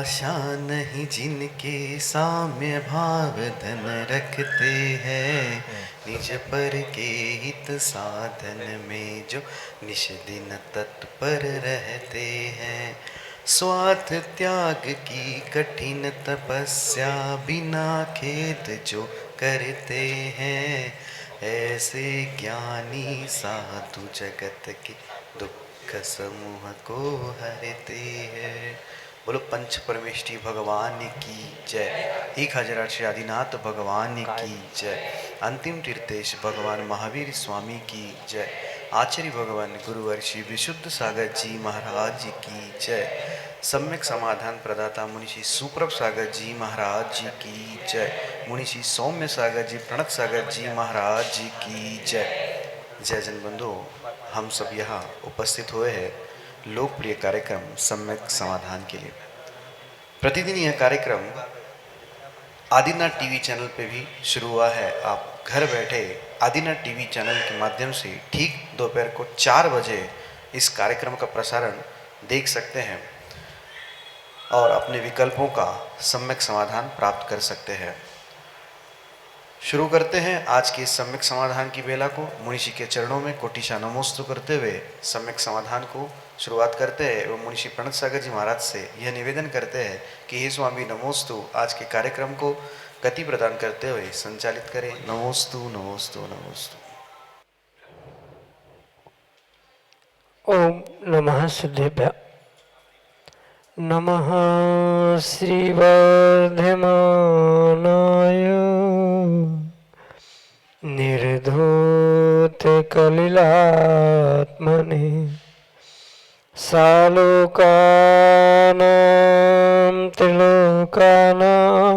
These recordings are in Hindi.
आशा नहीं जिनके साम्य भाव धन रखते हैं, निज पर के हित साधन में जो निश दिन तत्पर रहते हैं। स्वार्थ त्याग की कठिन तपस्या बिना खेद जो करते हैं, ऐसे ज्ञानी साधु जगत के दुख समूह को हरते हैं। बोलो पंच परमेष्ठी भगवान की जय। 1008 श्री आदिनाथ भगवान की जय। अंतिम तीर्थेश भगवान महावीर स्वामी की जय। आचार्य भगवान गुरुवर श्री विशुद्ध सागर जी महाराज की जय। सम्यक समाधान प्रदाता मुनिषि सुप्रभ सागर जी महाराज जी की जय। मुनिषि सौम्य सागर जी प्रणत सागर जी महाराज जी की जय। जय जन बंधु, हम सब यहाँ उपस्थित हुए हैं लोकप्रिय कार्यक्रम सम्यक समाधान के लिए। प्रतिदिन यह कार्यक्रम आदिनाथ टीवी चैनल पे भी शुरू हुआ है। आप घर बैठे आदिनाथ टीवी चैनल के माध्यम से ठीक दोपहर को 4 बजे इस कार्यक्रम का प्रसारण देख सकते हैं और अपने विकल्पों का सम्यक समाधान प्राप्त कर सकते हैं। शुरू करते हैं आज के सम्यक समाधान की बेला को। मुनिषि के चरणों में कोटिशा नमोस्तु करते हुए सम्यक समाधान को शुरुआत करते हैं एवं मुनिषि प्रणत सागर जी महाराज से यह निवेदन करते हैं कि हे स्वामी नमोस्तु, आज के कार्यक्रम को गति प्रदान करते हुए संचालित करें। नमोस्तु नमोस्तु नमोस्तु। ओम नमः सिद्धेभ्य। नमः श्रीवर्धमानाय निर्धूत कलिलात्मने सालोकानां त्रिलोकानां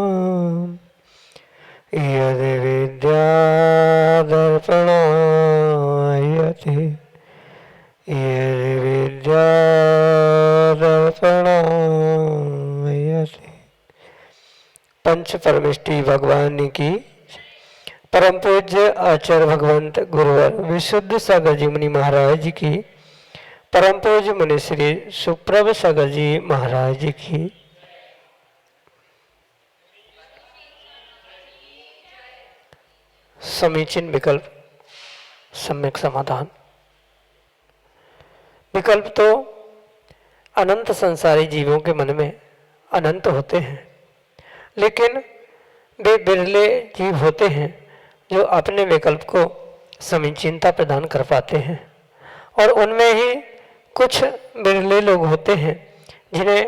यद् विद्यादर्पणायते विद्यादर्पणायते। पंच परमेष्ठी भगवान की परम पूज्य आचार्य भगवंत गुरुवर विशुद्ध सागर जी मुनि महाराज जी की, परम पूज्य मुनि श्री सुप्रभ सागर जी महाराज जी की। समीचीन विकल्प सम्यक समाधान। विकल्प तो अनंत संसारी जीवों के मन में अनंत होते हैं, लेकिन वे बिरले जीव होते हैं जो अपने विकल्प को समीचीनता प्रदान कर पाते हैं, और उनमें ही कुछ बिरले लोग होते हैं जिन्हें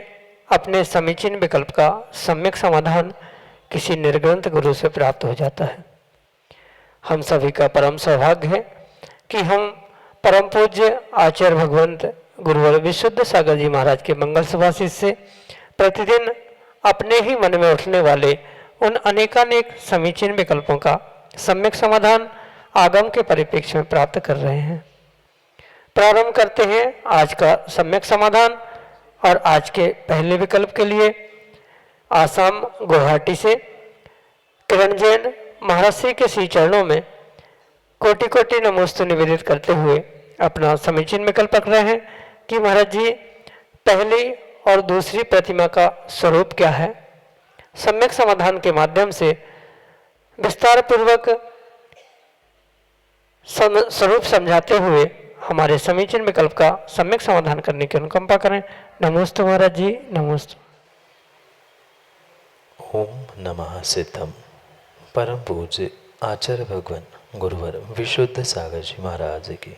अपने समीचीन विकल्प का सम्यक समाधान किसी निर्ग्रंथ गुरु से प्राप्त हो जाता है। हम सभी का परम सौभाग्य है कि हम परम पूज्य आचार्य भगवंत गुरुवर विशुद्ध सागर जी महाराज के मंगल सुभाषित से प्रतिदिन अपने ही मन में उठने वाले उन अनेकानेक समीचीन विकल्पों का सम्यक समाधान आगम के परिप्रेक्ष्य में प्राप्त कर रहे हैं। प्रारंभ करते हैं आज का सम्यक समाधान। और आज के पहले विकल्प के लिए आसाम गुवाहाटी से किरण जैन महाराज श्री के श्री चरणों में कोटि कोटि नमोस्तु निवेदित करते हुए अपना समीचीन विकल्प रख रहे हैं कि महाराज जी, पहली और दूसरी प्रतिमा का स्वरूप क्या है। सम्यक समाधान के माध्यम से विस्तार पूर्वक स्वरूप समझाते हुए हमारे समीचीन विकल्प का सम्यक समाधान करने की अनुकंपा करें। नमोस्तु महाराज जी, नमोस्तु। ओम नमः सिद्धम। परम पूज्य आचार्य भगवान गुरुवर विशुद्ध सागर जी महाराज की।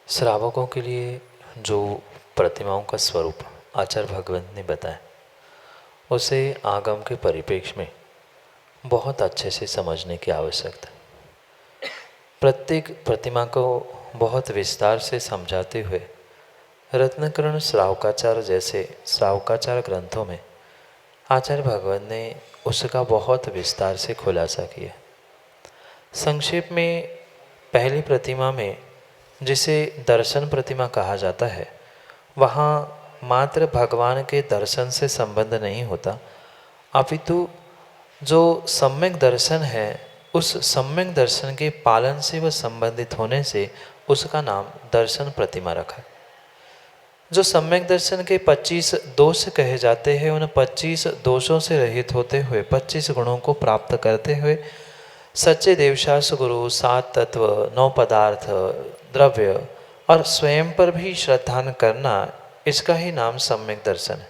श्रावकों के लिए जो प्रतिमाओं का स्वरूप आचार्य भगवंत ने बताया, उसे आगम के परिप्रेक्ष्य में बहुत अच्छे से समझने की आवश्यकता है। प्रत्येक प्रतिमा को बहुत विस्तार से समझाते हुए रत्नकरण श्रावकाचार जैसे श्रावकाचार ग्रंथों में आचार्य भगवंत ने उसका बहुत विस्तार से खुलासा किया। संक्षेप में पहली प्रतिमा में, जिसे दर्शन प्रतिमा कहा जाता है, वहाँ मात्र भगवान के दर्शन से संबंध नहीं होता, अपितु जो सम्यक दर्शन है उस सम्यक दर्शन के पालन से व संबंधित होने से उसका नाम दर्शन प्रतिमा रखा। जो सम्यक दर्शन के 25 दोष कहे जाते हैं, उन 25 दोषों से रहित होते हुए 25 गुणों को प्राप्त करते हुए सच्चे देवशास्त्र गुरु, 7 तत्व, 9 पदार्थ, द्रव्य और स्वयं पर भी श्रद्धान करना, इसका ही नाम सम्यक दर्शन है।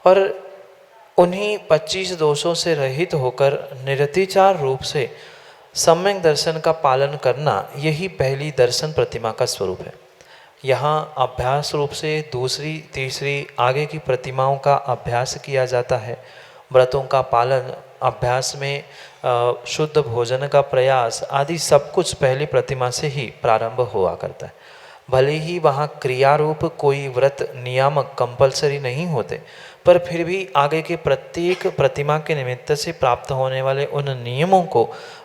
और उन्हीं 25 दोषों से रहित होकर निरतिचार रूप से सम्यक दर्शन का पालन करना, यही पहली दर्शन प्रतिमा का स्वरूप है। यहाँ अभ्यास रूप से दूसरी, तीसरी, आगे की प्रतिमाओं का अभ्यास किया जाता है। व्रतों का पालन, अभ्यास में शुद्ध भोजन का प्रयास आदि सब कुछ पहली प्रतिमा से ही प्रारंभ हुआ करता है। भले ही वहाँ क्रियारूप कोई व्रत नियामक कंपलसरी नहीं होते, पर फिर भी आगे के प्रत्येक प्रतिमा के निमित्त से प्राप्त होने वाले उन नियमों को,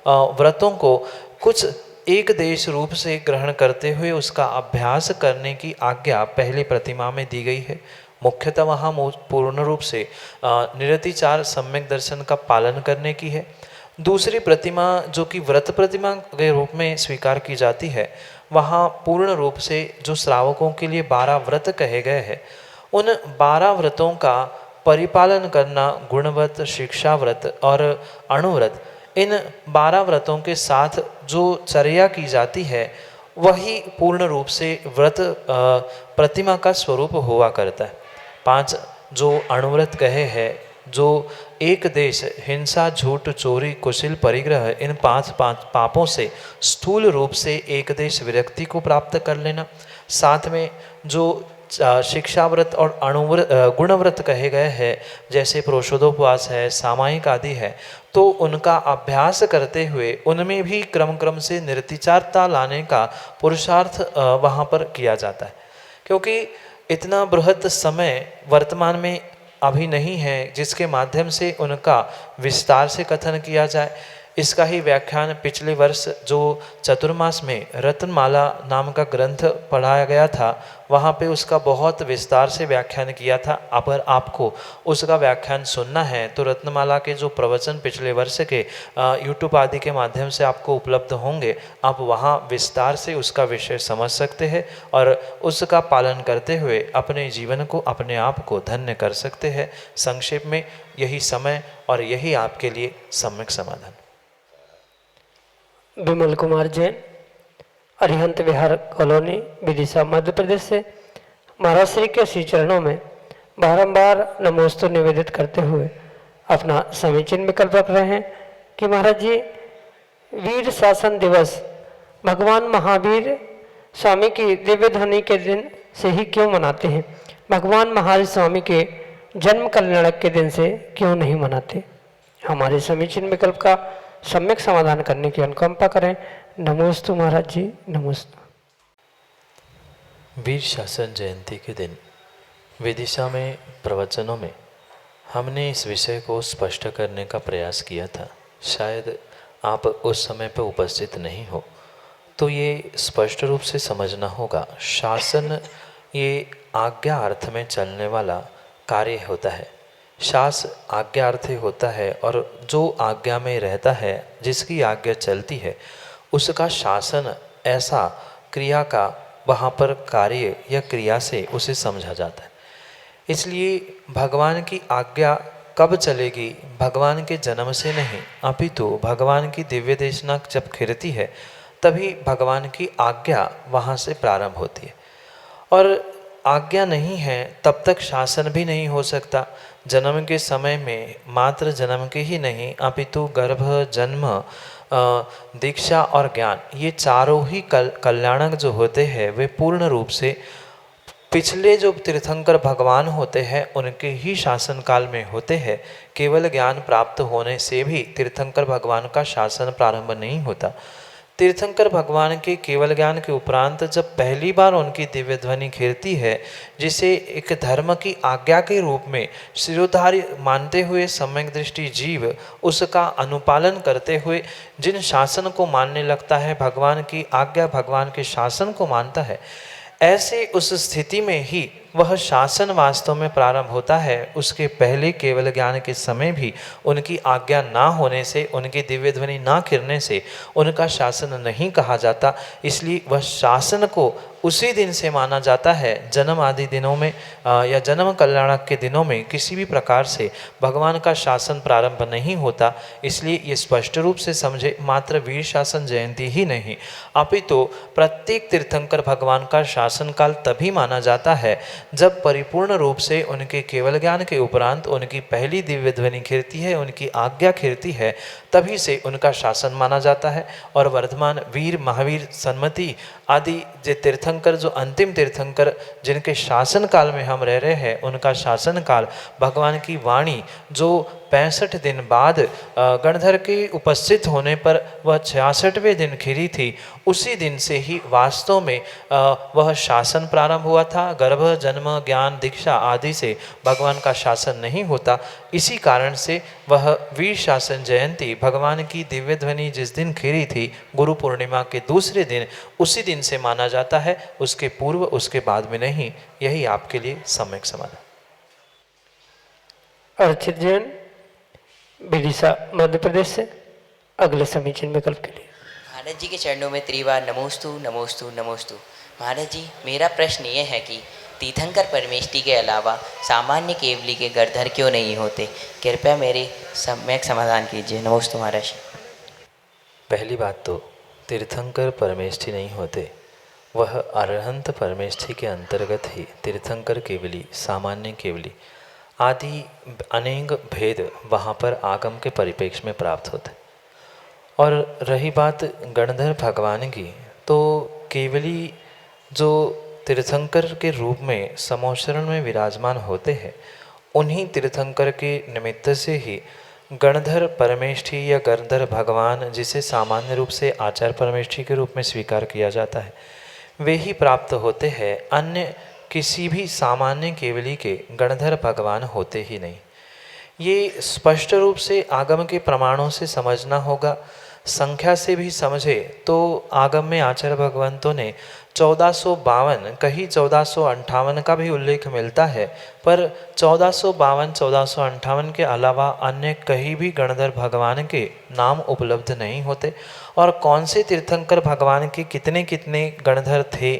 व्रतों को कुछ एक देश रूप से ग्रहण करते हुए उसका अभ्यास करने की आज्ञा पहली प्रतिमा में दी गई है। मुख्यतः वहाँ पूर्ण रूप से निरतिचार सम्यक दर्शन का पालन करने की है। दूसरी प्रतिमा जो कि व्रत प्रतिमा के रूप में स्वीकार की जाती है, वहाँ पूर्ण रूप से जो श्रावकों के लिए 12 व्रत कहे गए हैं, उन 12 व्रतों का परिपालन करना, गुणव्रत, शिक्षा व्रत और अणुव्रत, इन 12 व्रतों के साथ जो चर्या की जाती है, वही पूर्ण रूप से व्रत प्रतिमा का स्वरूप हुआ करता है। 5 जो अणुव्रत कहे हैं, जो एक देश, हिंसा, झूठ, चोरी, कुशिल परिग्रह, इन 5 पापों से स्थूल रूप से एक देश विरक्ति को प्राप्त कर लेना। साथ में जो शिक्षा व्रत और गुणव्रत कहे गए हैं, जैसे प्रोषोदोपवास है, सामायिक आदि है, तो उनका अभ्यास करते हुए उनमें भी क्रम से निरतिचारता लाने का पुरुषार्थ वहाँ पर किया जाता है। क्योंकि इतना बृहत समय वर्तमान में अभी नहीं है जिसके माध्यम से उनका विस्तार से कथन किया जाए। इसका ही व्याख्यान पिछले वर्ष जो चतुर्मास में रत्नमाला नाम का ग्रंथ पढ़ाया गया था, वहाँ पे उसका बहुत विस्तार से व्याख्यान किया था। अगर आपको उसका व्याख्यान सुनना है तो रत्नमाला के जो प्रवचन पिछले वर्ष के यूट्यूब आदि के माध्यम से आपको उपलब्ध होंगे, आप वहाँ विस्तार से उसका विषय समझ सकते हैं और उसका पालन करते हुए अपने जीवन को, अपने आप को धन्य कर सकते हैं। संक्षेप में यही समय और यही आपके लिए सम्यक समाधान। विमल कुमार जैन, अरिहंत विहार कॉलोनी, विदिशा, मध्य प्रदेश से महाराज श्री के श्री चरणों में बारंबार नमोस्तु निवेदित करते हुए अपना समीचीन विकल्प रख रहे हैं कि महाराज जी, वीर शासन दिवस भगवान महावीर स्वामी की दिव्य ध्वनि के दिन से ही क्यों मनाते हैं? भगवान महावीर स्वामी के जन्म कल्याणक के दिन से क्यों नहीं मनाते? हमारे समीचीन विकल्प का सम्यक समाधान करने की अनुकंपा करें। नमोस्तु महाराज जी, नमोस्तु। वीर शासन जयंती के दिन विदिशा में प्रवचनों में हमने इस विषय को स्पष्ट करने का प्रयास किया था। शायद आप उस समय पर उपस्थित नहीं हो, तो ये स्पष्ट रूप से समझना होगा। शासन ये आज्ञा अर्थ में चलने वाला कार्य होता है। शास आज्ञार्थी होता है और जो आज्ञा में रहता है, जिसकी आज्ञा चलती है, उसका शासन ऐसा क्रिया का वहाँ पर कार्य या क्रिया से उसे समझा जाता है। इसलिए भगवान की आज्ञा कब चलेगी? भगवान के जन्म से नहीं, अपितु भगवान की दिव्य देशना जब खिरती है तभी भगवान की आज्ञा वहाँ से प्रारंभ होती है। और आज्ञा नहीं है तब तक शासन भी नहीं हो सकता। जन्म के समय में मात्र जन्म के ही नहीं, अपितु गर्भ, जन्म, दीक्षा और ज्ञान, ये चारों ही कल्याणक जो होते हैं वे पूर्ण रूप से पिछले जो तीर्थंकर भगवान होते हैं उनके ही शासन काल में होते हैं। केवल ज्ञान प्राप्त होने से भी तीर्थंकर भगवान का शासन प्रारंभ नहीं होता। तीर्थंकर भगवान के केवल ज्ञान के उपरांत जब पहली बार उनकी दिव्य ध्वनि खिरती है, जिसे एक धर्म की आज्ञा के रूप में शिरोधार्य मानते हुए सम्यक दृष्टि जीव उसका अनुपालन करते हुए जिन शासन को मानने लगता है, भगवान की आज्ञा, भगवान के शासन को मानता है, ऐसे उस स्थिति में ही वह शासन वास्तव में प्रारंभ होता है उसके पहले केवल ज्ञान के समय भी उनकी आज्ञा ना होने से, उनकी दिव्य ध्वनि ना खिरने से उनका शासन नहीं कहा जाता। इसलिए वह शासन को उसी दिन से माना जाता है। जन्म आदि दिनों में या जन्म कल्याणक के दिनों में किसी भी प्रकार से भगवान का शासन प्रारंभ नहीं होता। इसलिए ये स्पष्ट रूप से समझे, मात्र वीर शासन जयंती ही नहीं अपितु प्रत्येक तीर्थंकर भगवान का शासन काल तभी माना जाता है जब परिपूर्ण रूप से उनके केवल ज्ञान के उपरांत उनकी पहली दिव्य ध्वनि खिरती है, उनकी आज्ञा खिरती है, तभी से उनका शासन माना जाता है। और वर्धमान वीर, महावीर, सन्मति आदि जो तीर्थंकर, जो अंतिम तीर्थंकर जिनके शासन काल में हम रह रहे हैं, उनका शासन काल भगवान की वाणी जो 65 दिन बाद गणधर के उपस्थित होने पर वह 66वें दिन खिरी थी, उसी दिन से ही वास्तव में वह शासन प्रारंभ हुआ था। गर्भ, जन्म, ज्ञान, दीक्षा आदि से भगवान का शासन नहीं होता। इसी कारण से वह वीर शासन जयंती भगवान की दिव्य ध्वनि जिस दिन खिरी थी, गुरु पूर्णिमा के दूसरे दिन, उसी दिन से माना जाता है, उसके पूर्व उसके बाद में नहीं। यही आपके लिए सम्यक समाधान। अर्चित जैन, विदिशा, मध्य प्रदेश से, अगले समीचीन विकल्प के लिए। महाराज जी के चरणों में त्रिवार नमोस्तु नमोस्तु नमोस्तु। महाराज जी, मेरा प्रश्न ये है कि तीर्थंकर परमेष्टि के अलावा सामान्य केवली के गणधर क्यों नहीं होते? कृपया मेरी सम्यक समाधान कीजिए। नमोस्तु महाराज। पहली बात तो तीर्थंकर परमेष्ठि नहीं होते, वह अरहंत परमेष्ठि के अंतर्गत ही तीर्थंकर केवली, सामान्य केवली आदि अनेक भेद वहाँ पर आगम के परिप्रेक्ष्य में प्राप्त होते। और रही बात गणधर भगवान की, तो केवली जो तीर्थंकर के रूप में समोशरण में विराजमान होते हैं, उन्हीं तीर्थंकर के निमित्त से ही गणधर परमेष्ठि या गणधर भगवान, जिसे सामान्य रूप से आचार्य परमेष्ठि के रूप में स्वीकार किया जाता है, वे ही प्राप्त होते हैं। अन्य किसी भी सामान्य केवली के गणधर भगवान होते ही नहीं। ये स्पष्ट रूप से आगम के प्रमाणों से समझना होगा। संख्या से भी समझे तो आगम में आचार्य भगवंतों ने 1452, कहीं 1458 का भी उल्लेख मिलता है, पर 1452, 1458 के अलावा अन्य कहीं भी गणधर भगवान के नाम उपलब्ध नहीं होते। और कौन से तीर्थंकर भगवान के कितने कितने गणधर थे,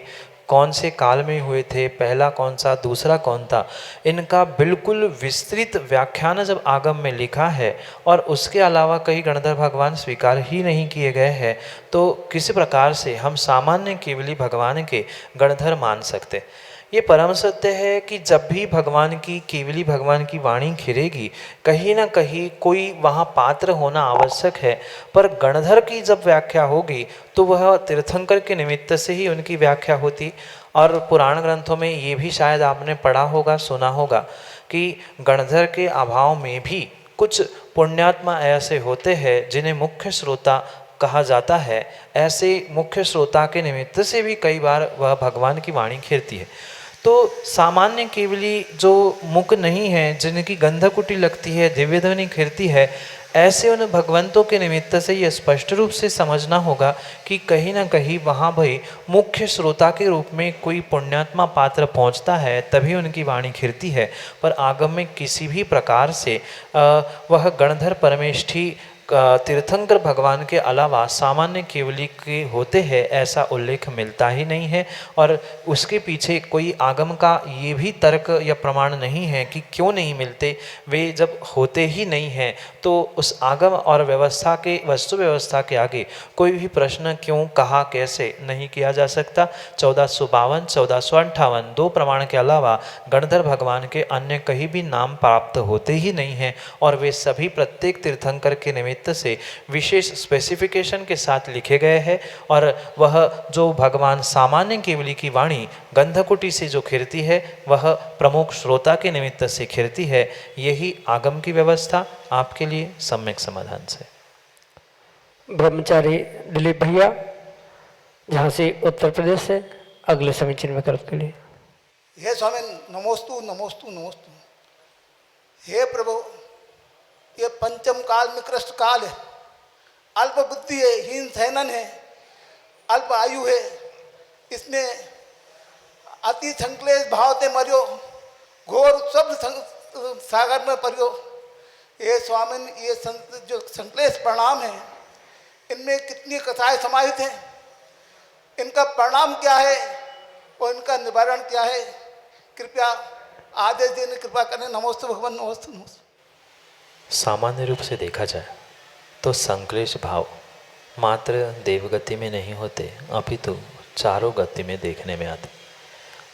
कौन से काल में हुए थे, पहला कौन सा, दूसरा कौन था, इनका बिल्कुल विस्तृत व्याख्यान जब आगम में लिखा है और उसके अलावा कई गणधर भगवान स्वीकार ही नहीं किए गए हैं, तो किस प्रकार से हम सामान्य केवली भगवान के गणधर मान सकते? ये परम सत्य है कि जब भी भगवान की केवली भगवान की वाणी खिरेगी, कहीं ना कहीं कोई वहाँ पात्र होना आवश्यक है। पर गणधर की जब व्याख्या होगी तो वह तीर्थंकर के निमित्त से ही उनकी व्याख्या होती। और पुराण ग्रंथों में ये भी शायद आपने पढ़ा होगा, सुना होगा कि गणधर के अभाव में भी कुछ पुण्यात्मा ऐसे होते हैं जिन्हें मुख्य श्रोता कहा जाता है। ऐसे मुख्य श्रोता के निमित्त से भी कई बार वह भगवान की वाणी खिरती है। तो सामान्य केवली जो मुख नहीं है, जिनकी गंधकुटी लगती है, दिव्य ध्वनि खिरती है, ऐसे उन भगवंतों के निमित्त से यह स्पष्ट रूप से समझना होगा कि कहीं ना कहीं वहाँ भाई मुख्य श्रोता के रूप में कोई पुण्यात्मा पात्र पहुँचता है, तभी उनकी वाणी खिरती है। पर आगम में किसी भी प्रकार से वह गणधर परमेष्ठि तीर्थंकर भगवान के अलावा सामान्य केवली के होते हैं, ऐसा उल्लेख मिलता ही नहीं है। और उसके पीछे कोई आगम का ये भी तर्क या प्रमाण नहीं है कि क्यों नहीं मिलते। वे जब होते ही नहीं हैं तो उस आगम और व्यवस्था के, वस्तु व्यवस्था के आगे कोई भी प्रश्न क्यों, कहा, कैसे नहीं किया जा सकता। 1452, 1458 दो प्रमाण के अलावा गणधर भगवान के अन्य कहीं भी नाम प्राप्त होते ही नहीं हैं। और वे सभी प्रत्येक तीर्थंकर के निमित्त से विशेष स्पेसिफिकेशन के साथ लिखे गए हैं। और वह जो भगवान सामान्य केवली की वाणी गंधकुटी से जो खिरती है, वह प्रमुख श्रोता के निमित्त से खिरती है। यही आगम की व्यवस्था आपके लिए सम्यक समाधान से। ब्रह्मचारी दिलीप भैया, झांसी उत्तर प्रदेश से, अगले समीचीन विकल्प के लिए। हे स्वामी, नमोस्तु नमोस्तु नमोस्तु। हे प्रभु, ये पंचम काल में कृष्ण काल है, अल्प बुद्धि है, हीन सैनन है, अल्प आयु है, इसमें अति संक्लेश भाव ते मरियो, घोर शब्द सागर में परियो। ये स्वामिन, ये जो संक्लेश परिणाम है, इनमें कितनी कथाएं समाहित हैं, इनका परिणाम क्या है और इनका निवारण क्या है, कृपया आदेश देने कृपा करें। नमोस्तु भगवान, नमोस्तु नमोस्तु। सामान्य रूप से देखा जाए तो संक्लेश भाव मात्र देवगति में नहीं होते, अपितु चारों गति में देखने में आते।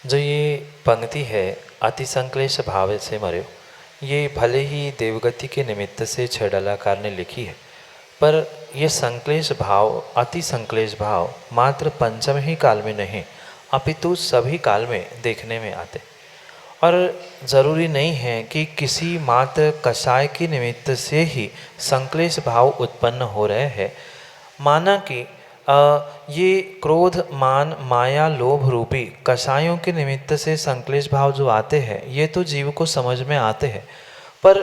जो ये पंक्ति है, अति संक्लेश भाव से मर्यो, ये भले ही देवगति के निमित्त से छेड़लाकार ने लिखी है, पर यह संक्लेश भाव, अति संक्लेश भाव मात्र पंचम ही काल में नहीं, अपितु सभी काल में देखने में आते। और ज़रूरी नहीं है कि किसी मात्र कषाय के निमित्त से ही संक्लेश भाव उत्पन्न हो रहे हैं। माना कि ये क्रोध, मान, माया, लोभ रूपी कषायों के निमित्त से संक्लेश भाव जो आते हैं, ये तो जीव को समझ में आते हैं, पर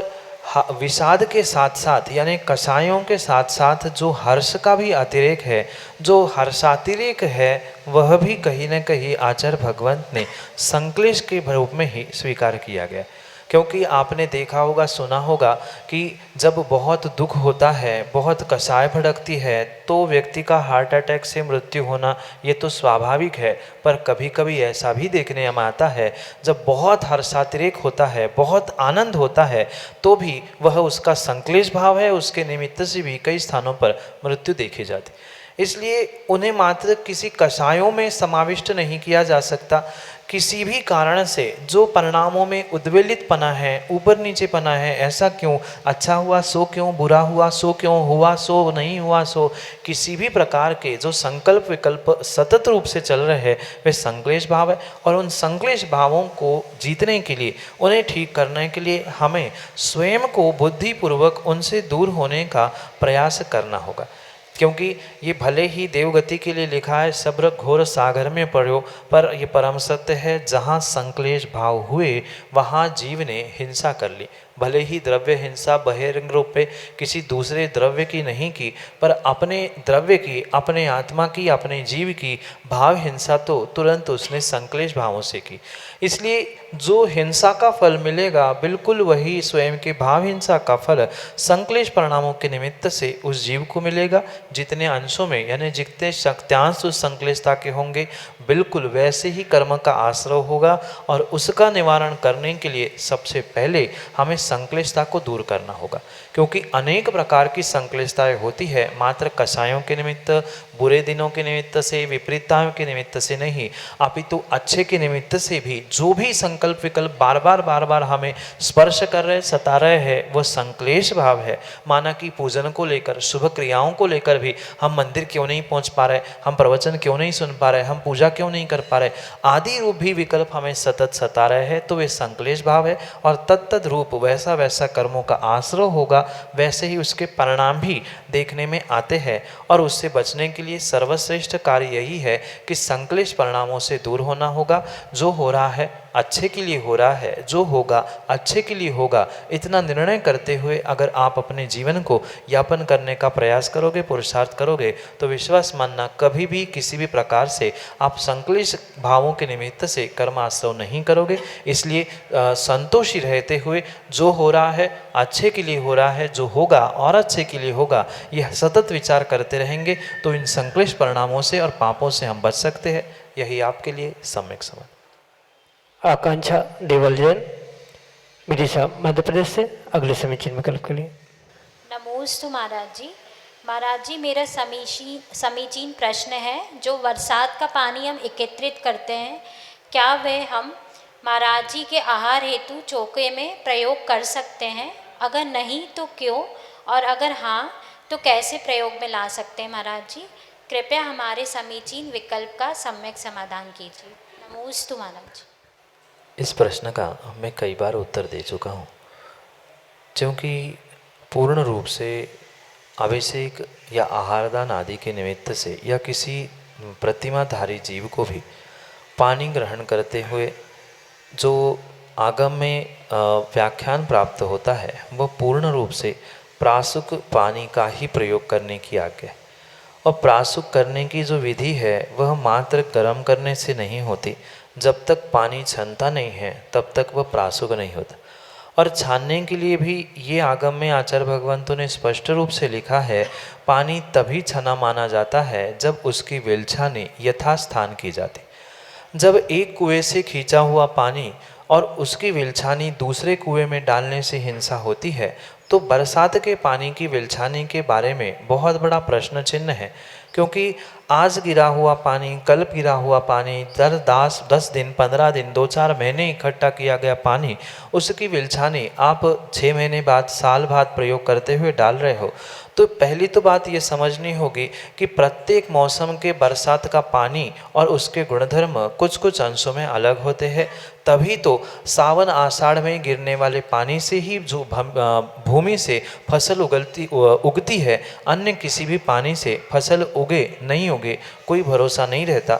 विषाद के साथ साथ यानी कषायों के साथ साथ जो हर्ष का भी अतिरेक है, जो हर्षातिरेक है, वह भी कहीं न कहीं आचार्य भगवंत ने संक्लेश के रूप में ही स्वीकार किया गया। क्योंकि आपने देखा होगा, सुना होगा कि जब बहुत दुख होता है, बहुत कषाय भड़कती है, तो व्यक्ति का हार्ट अटैक से मृत्यु होना ये तो स्वाभाविक है। पर कभी कभी ऐसा भी देखने में आता है, जब बहुत हर्षातिरेक होता है, बहुत आनंद होता है, तो भी वह उसका संक्लेश भाव है, उसके निमित्त से भी कई स्थानों पर मृत्यु देखी जाती। इसलिए उन्हें मात्र किसी कषायों में समाविष्ट नहीं किया जा सकता। किसी भी कारण से जो परिणामों में उद्वेलित पना है, ऊपर नीचे पना है, ऐसा क्यों, अच्छा हुआ सो क्यों, बुरा हुआ सो क्यों, हुआ सो नहीं हुआ सो, किसी भी प्रकार के जो संकल्प विकल्प सतत रूप से चल रहे हैं, वे संक्लेश भाव है। और उन संक्लेश भावों को जीतने के लिए, उन्हें ठीक करने के लिए हमें स्वयं को बुद्धिपूर्वक उनसे दूर होने का प्रयास करना होगा। क्योंकि ये भले ही देवगति के लिए लिखा है, सब्र घोर सागर में पड़ो, पर ये परम सत्य है, जहाँ संक्लेश भाव हुए वहाँ जीव ने हिंसा कर ली। भले ही द्रव्य हिंसा बहिरंग रूप पे किसी दूसरे द्रव्य की नहीं की, पर अपने द्रव्य की, अपने आत्मा की, अपने जीव की भाव हिंसा तो तुरंत उसने संक्लेश भावों से की। इसलिए जो हिंसा का फल मिलेगा, बिल्कुल वही स्वयं के भाव हिंसा का फल संक्लेश परिणामों के निमित्त से उस जीव को मिलेगा। जितने अंशों में यानी जितने शक्त्यांश उस संक्लेशता के होंगे, बिल्कुल वैसे ही कर्म का आश्रय होगा। और उसका निवारण करने के लिए सबसे पहले हमें संक्लेशता को दूर करना होगा। क्योंकि अनेक प्रकार की संक्लेशताएं होती है, मात्र कषायों के निमित्त, बुरे दिनों के निमित्त से, विपरीतताओं के निमित्त से नहीं, अपितु अच्छे के निमित्त से भी जो भी संकल्प विकल्प बार बार हमें स्पर्श कर रहे, सता रहे हैं, वह संक्लेश भाव है। माना कि पूजन को लेकर, शुभ क्रियाओं को लेकर भी हम मंदिर क्यों नहीं पहुंच पा रहे, हम प्रवचन क्यों नहीं सुन पा रहे, हम पूजा क्यों नहीं कर पा रहे, आदि रूप भी विकल्प हमें सतत सता रहे हैं, तो वे संक्लेश भाव है। और तत्तद रूप वैसा वैसा कर्मों का आश्रय होगा, वैसे ही उसके परिणाम भी देखने में आते हैं। और उससे बचने के लिए सर्वश्रेष्ठ कार्य यही है कि संक्लेश परिणामों से दूर होना होगा। जो हो रहा है अच्छे के लिए हो रहा है, जो होगा अच्छे के लिए होगा, इतना निर्णय करते हुए अगर आप अपने जीवन को यापन करने का प्रयास करोगे, पुरुषार्थ करोगे, तो विश्वास मानना कभी भी किसी भी प्रकार से आप संक्लेश भावों के निमित्त से कर्माश्रव नहीं करोगे। इसलिए संतोषी रहते हुए जो हो रहा है अच्छे के लिए हो रहा है, जो होगा और अच्छे के लिए होगा, यह सतत विचार करते रहेंगे, तो इन संक्लेश परिणामों से और पापों से हम बच सकते हैं। यही आपके लिए सम्यक समझ। आकांक्षा देवल जैन, विदिशा मध्य प्रदेश से अगले समीचीन विकल्प के लिए। नमोस्तु महाराज जी। महाराज जी, मेरा समीचीन प्रश्न है, जो बरसात का पानी हम एकत्रित करते हैं, क्या वह हम महाराज जी के आहार हेतु चौके में प्रयोग कर सकते हैं? अगर नहीं तो क्यों, और अगर हाँ तो कैसे प्रयोग में ला सकते हैं महाराज जी? कृपया हमारे समीचीन विकल्प का सम्यक समाधान कीजिए। नमोस्तु महाराज। इस प्रश्न का मैं कई बार उत्तर दे चुका हूँ, क्योंकि पूर्ण रूप से अभिषेक या आहारदान आदि के निमित्त से या किसी प्रतिमाधारी जीव को भी पानी ग्रहण करते हुए जो आगम में व्याख्यान प्राप्त होता है, वह पूर्ण रूप से प्रासुक पानी का ही प्रयोग करने की आज्ञा है। और प्रासुक करने की जो विधि है, वह मात्र गर्म करने से नहीं होती, जब तक पानी छनता नहीं है तब तक वह प्रासुक नहीं होता। और छानने के लिए भी ये आगम में आचार्य भगवंतों ने स्पष्ट रूप से लिखा है, पानी तभी छना माना जाता है जब उसकी विलछानी यथास्थान की जाती। जब एक कुएं से खींचा हुआ पानी और उसकी विलछानी दूसरे कुएं में डालने से हिंसा होती है, तो बरसात के पानी की विलछानी के बारे में बहुत बड़ा प्रश्न चिन्ह है। क्योंकि आज गिरा हुआ पानी, कल गिरा हुआ पानी, 10 दिन, 15 दिन, 2-4 महीने इकट्ठा किया गया पानी, उसकी विलछानी आप 6 महीने बाद, साल बाद प्रयोग करते हुए डाल रहे हो, तो पहली तो बात ये समझनी होगी कि प्रत्येक मौसम के बरसात का पानी और उसके गुणधर्म कुछ कुछ अंशों में अलग होते हैं। तभी तो सावन आषाढ़ में गिरने वाले पानी से ही जो भूमि से फसल उगती है, अन्य किसी भी पानी से फसल उगे नहीं उगे कोई भरोसा नहीं रहता।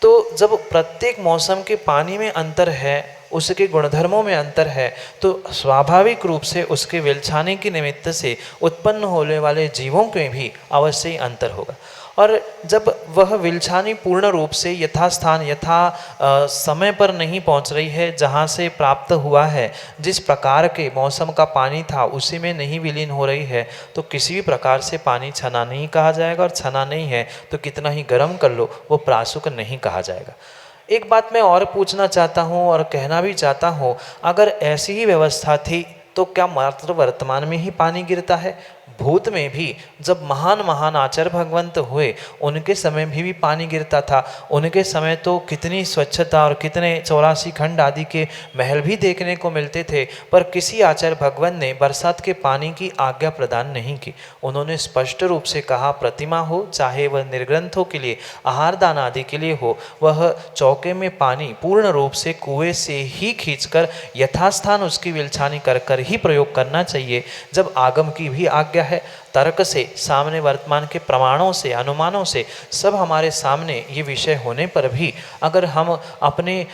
तो जब प्रत्येक मौसम के पानी में अंतर है, उसके गुणधर्मों में अंतर है, तो स्वाभाविक रूप से उसके विलछाने की निमित्त से उत्पन्न होने वाले जीवों में भी अवश्य ही अंतर होगा। और जब वह विलछानी पूर्ण रूप से यथास्थान समय पर नहीं पहुंच रही है, जहां से प्राप्त हुआ है, जिस प्रकार के मौसम का पानी था उसी में नहीं विलीन हो रही है, तो किसी भी प्रकार से पानी छना नहीं कहा जाएगा। और छना नहीं है तो कितना ही गर्म कर लो, वो प्रासुक नहीं कहा जाएगा। एक बात मैं और पूछना चाहता हूँ और कहना भी चाहता हूँ, अगर ऐसी ही व्यवस्था थी तो क्या मात्र वर्तमान में ही पानी गिरता है? भूत में भी जब महान महान आचार्य भगवंत हुए, उनके समय भी पानी गिरता था। उनके समय तो कितनी स्वच्छता और कितने 84 खंड आदि के महल भी देखने को मिलते थे, पर किसी आचार्य भगवंत ने बरसात के पानी की आज्ञा प्रदान नहीं की। उन्होंने स्पष्ट रूप से कहा, प्रतिमा हो चाहे वह निर्ग्रंथों के लिए, आहार दान आदि के लिए हो, वह चौके में पानी पूर्ण रूप से कुएं से ही खींचकर यथास्थान उसकी विलछानी कर कर ही प्रयोग करना चाहिए। जब आगम की भी आज्ञा है, तर्क से, सामने वर्तमान के प्रमाणों से, अनुमानों से, सब हमारे सामने ये विषय होने पर भी अगर हम अपने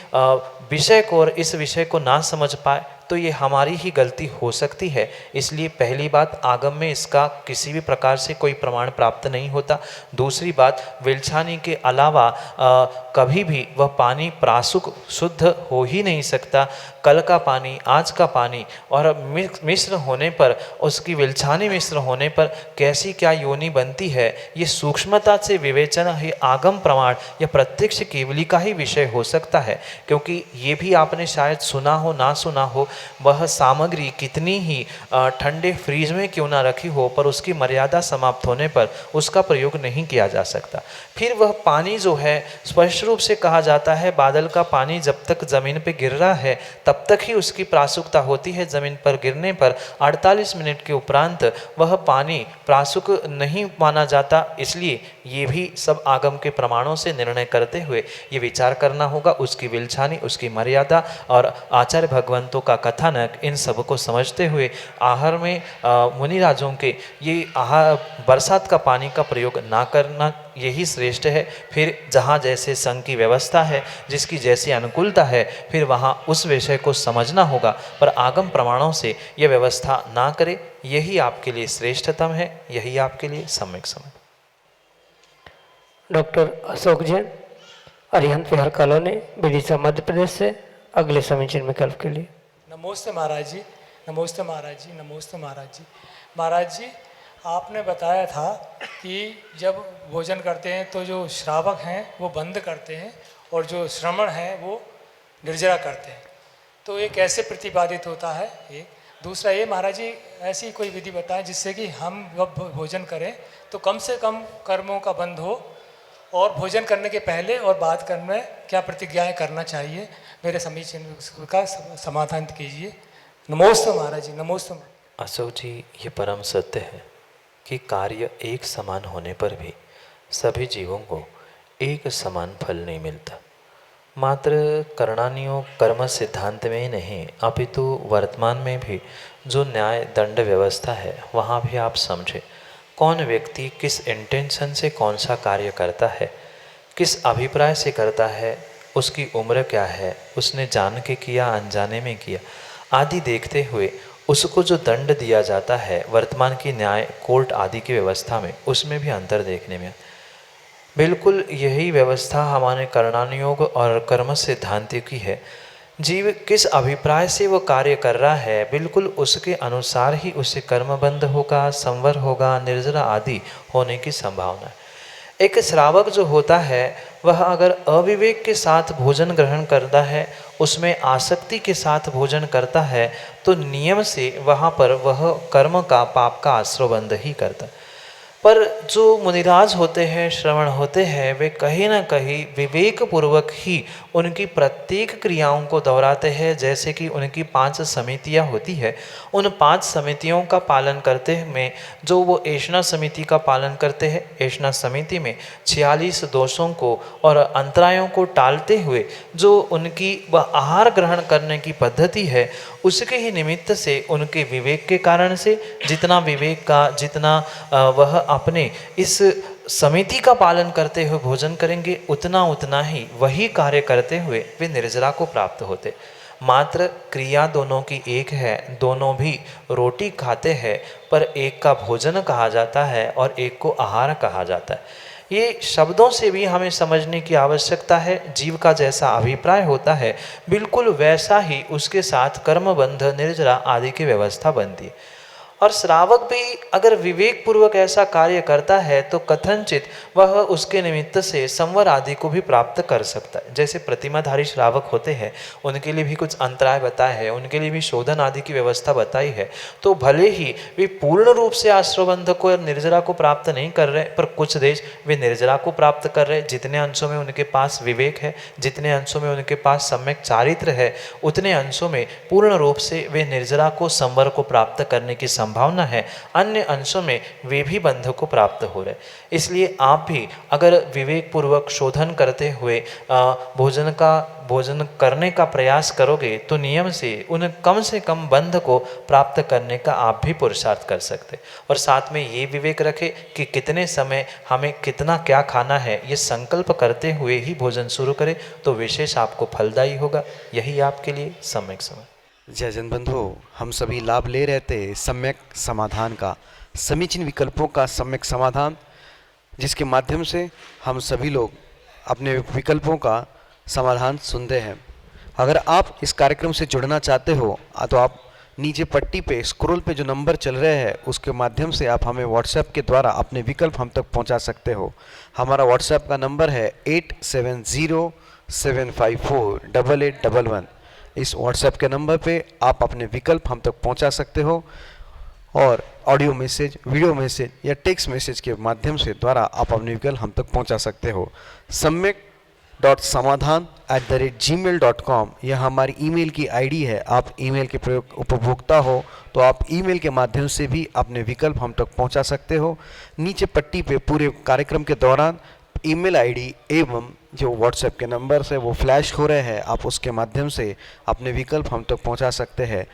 विषय को और इस विषय को ना समझ पाए तो ये हमारी ही गलती हो सकती है। इसलिए पहली बात, आगम में इसका किसी भी प्रकार से कोई प्रमाण प्राप्त नहीं होता। दूसरी बात, विलछानी के अलावा कभी भी वह पानी प्रासुक शुद्ध हो ही नहीं सकता। कल का पानी, आज का पानी और मिश्र होने पर, उसकी विलछानी मिश्र होने पर कैसी क्या योनि बनती है, ये सूक्ष्मता से विवेचन है आगम प्रमाण या प्रत्यक्ष केवली का ही विषय हो सकता है। क्योंकि ये भी आपने शायद सुना हो ना सुना हो, वह सामग्री कितनी ही ठंडे फ्रीज में क्यों ना रखी हो, पर उसकी मर्यादा समाप्त होने पर उसका प्रयोग नहीं किया जा सकता। फिर वह पानी जो है, स्पष्ट रूप से कहा जाता है, बादल का पानी जब तक जमीन पर गिर रहा है तब तक ही उसकी प्रासुकता होती है। जमीन पर गिरने पर 48 मिनट के उपरांत वह पानी प्रासुक नहीं माना जाता। इसलिए ये भी सब आगम के प्रमाणों से निर्णय करते हुए ये विचार करना होगा, उसकी विलछानी, उसकी मर्यादा और आचार्य भगवंतों का कथानक, इन सब को समझते हुए आहार में मुनिराजों के ये आहार बरसात का पानी का प्रयोग ना करना यही श्रेष्ठ है। फिर जहाँ जैसे संघ की व्यवस्था है, जिसकी जैसी अनुकूलता है, फिर वहाँ उस विषय को समझना होगा, पर आगम प्रमाणों से यह व्यवस्था ना करे, यही आपके लिए श्रेष्ठतम है, यही आपके लिए सम्यक समय। डॉक्टर अशोक जैन, अरिहंत विहार कॉलोनी, विदिशा, मध्य प्रदेश से अगले समीचीन विकल्प के लिए। नमस्ते महाराज जी, नमस्ते महाराज जी, नमस्ते महाराज जी। महाराज जी, आपने बताया था कि जब भोजन करते हैं तो जो श्रावक हैं वो बंद करते हैं और जो श्रमण हैं वो निर्जरा करते हैं, तो ये कैसे प्रतिपादित होता है? एक दूसरा ये महाराज जी, ऐसी कोई विधि बताएं जिससे कि हम जब भोजन करें तो कम से कम कर्मों का बंध हो, और भोजन करने के पहले और बाद करने में क्या प्रतिज्ञाएं करना चाहिए? मेरे समीचीन का समाधान कीजिए। नमोस्तु महाराज जी, नमोस्तु। अशोक जी, ये परम सत्य है कि कार्य एक समान होने पर भी सभी जीवों को एक समान फल नहीं मिलता। मात्र करणानियों कर्म सिद्धांत में ही नहीं, अपितु वर्तमान में भी जो न्याय दंड व्यवस्था है, वहाँ भी आप समझे कौन व्यक्ति किस इंटेंशन से कौन सा कार्य करता है, किस अभिप्राय से करता है, उसकी उम्र क्या है, उसने जान के किया अनजाने में किया आदि देखते हुए उसको जो दंड दिया जाता है वर्तमान की न्याय कोर्ट आदि की व्यवस्था में, उसमें भी अंतर देखने में। बिल्कुल यही व्यवस्था हमारे कर्णानुयोग और कर्म सिद्धांति की है। जीव किस अभिप्राय से वो कार्य कर रहा है, बिल्कुल उसके अनुसार ही उसे कर्मबंध होगा, संवर होगा, निर्जरा आदि होने की संभावना है। एक श्रावक जो होता है वह अगर अविवेक के साथ भोजन ग्रहण करता है, उसमें आसक्ति के साथ भोजन करता है, तो नियम से वहाँ पर वह कर्म का, पाप का आश्रयबंध ही करता है। पर जो मुनिराज होते हैं, श्रवण होते हैं, वे कहीं ना कहीं विवेक पूर्वक ही उनकी प्रत्येक क्रियाओं को दोहराते हैं। जैसे कि उनकी 5 समितियां होती है, उन 5 समितियों का पालन करते में जो वो ऐष्णा समिति का पालन करते हैं, ऐष्णा समिति में 46 दोषों को और अंतरायों को टालते हुए जो उनकी वह आहार ग्रहण करने की पद्धति है, उसके ही निमित्त से उनके विवेक के कारण से जितना विवेक का, जितना वह अपने इस समिति का पालन करते हुए भोजन करेंगे, उतना ही वही कार्य करते हुए वे निर्जरा को प्राप्त होते। मात्र क्रिया दोनों की एक है, दोनों भी रोटी खाते हैं, पर एक का भोजन कहा जाता है और एक को आहार कहा जाता है। ये शब्दों से भी हमें समझने की आवश्यकता है। जीव का जैसा अभिप्राय होता है, बिल्कुल वैसा ही उसके साथ कर्मबंध, निर्जरा आदि की व्यवस्था बनती है। और श्रावक भी अगर विवेक पूर्वक ऐसा कार्य करता है तो कथनचित वह उसके निमित्त से संवर आदि को भी प्राप्त कर सकता है। जैसे प्रतिमाधारी श्रावक होते हैं, उनके लिए भी कुछ अंतराय बताए हैं, उनके लिए भी शोधन आदि की व्यवस्था बताई है। तो भले ही वे पूर्ण रूप से आश्रयबंध को, निर्जरा को प्राप्त नहीं कर रहे, पर कुछ देश वे निर्जरा को प्राप्त कर रहे। जितने अंशों में उनके पास विवेक है, जितने अंशों में उनके पास सम्यक चारित्र है, उतने अंशों में पूर्ण रूप से वे निर्जरा को, संवर को प्राप्त करने की संभावना है। अन्य अंशों में वे भी बंध को प्राप्त हो रहे। इसलिए आप भी अगर विवेक पूर्वक शोधन करते हुए भोजन करने का प्रयास करोगे तो नियम से कम बंध को प्राप्त करने का आप भी पुरुषार्थ कर सकते। और साथ में ये विवेक रखें कि कितने समय हमें कितना क्या खाना है, ये संकल्प करते हुए ही भोजन शुरू करें तो विशेष आपको फलदायी होगा। यही आपके लिए सम्यक समय। जय जन बंधु, हम सभी लाभ ले रहे थे सम्यक समाधान का, समीचीन विकल्पों का सम्यक समाधान, जिसके माध्यम से हम सभी लोग अपने विकल्पों का समाधान सुनते हैं। अगर आप इस कार्यक्रम से जुड़ना चाहते हो तो आप नीचे पट्टी पे, स्क्रॉल पे जो नंबर चल रहे हैं उसके माध्यम से आप हमें व्हाट्सएप के द्वारा अपने विकल्प हम तक पहुंचा सकते हो। हमारा व्हाट्सएप का नंबर है 8707548811। इस व्हाट्सएप के नंबर पे आप अपने विकल्प हम तक पहुंचा सकते हो और ऑडियो मैसेज, वीडियो मैसेज या टेक्स्ट मैसेज के माध्यम से द्वारा आप अपने विकल्प हम तक पहुंचा सकते हो। samyak.samadhan@gmail.com यह हमारी ईमेल की आईडी है। आप ईमेल के प्रयोग उपभोक्ता हो तो आप ईमेल के माध्यम से भी अपने विकल्प हम तक पहुंचा सकते हो। नीचे पट्टी पे पूरे कार्यक्रम के दौरान ईमेल आईडी एवं जो व्हाट्सएप के नंबर से वो फ्लैश हो रहे हैं, आप उसके माध्यम से अपने विकल्प हम तक पहुंचा सकते हैं।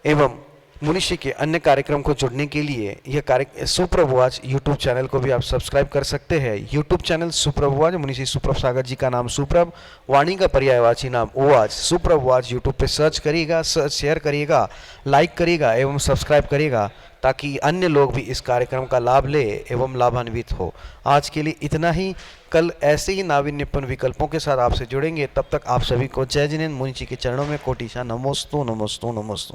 एवं मुनिषी के अन्य कार्यक्रम को जुड़ने के लिए यह सुप्रभुवाच यूट्यूब चैनल को भी आप सब्सक्राइब कर सकते हैं। यूट्यूब चैनल सुप्रभुवाच, मुनिषी सुप्रभ सागर जी का नाम सुप्रभ, वाणी का पर्यायवाची नाम ओवाच, सुप्रभुवाच यूट्यूब पे सर्च करिएगा, शेयर करिएगा, लाइक करिएगा एवं सब्सक्राइब करिएगा ताकि अन्य लोग भी इस कार्यक्रम का लाभ ले एवं लाभान्वित हो। आज के लिए इतना ही। कल ऐसे ही नाविन्यपूर्ण विकल्पों के साथ आपसे जुड़ेंगे। तब तक आप सभी को जय जिनेन्द्र, मुनि जी के चरणों में कोटिशा नमोस्तु नमोस्तु नमोस्तु।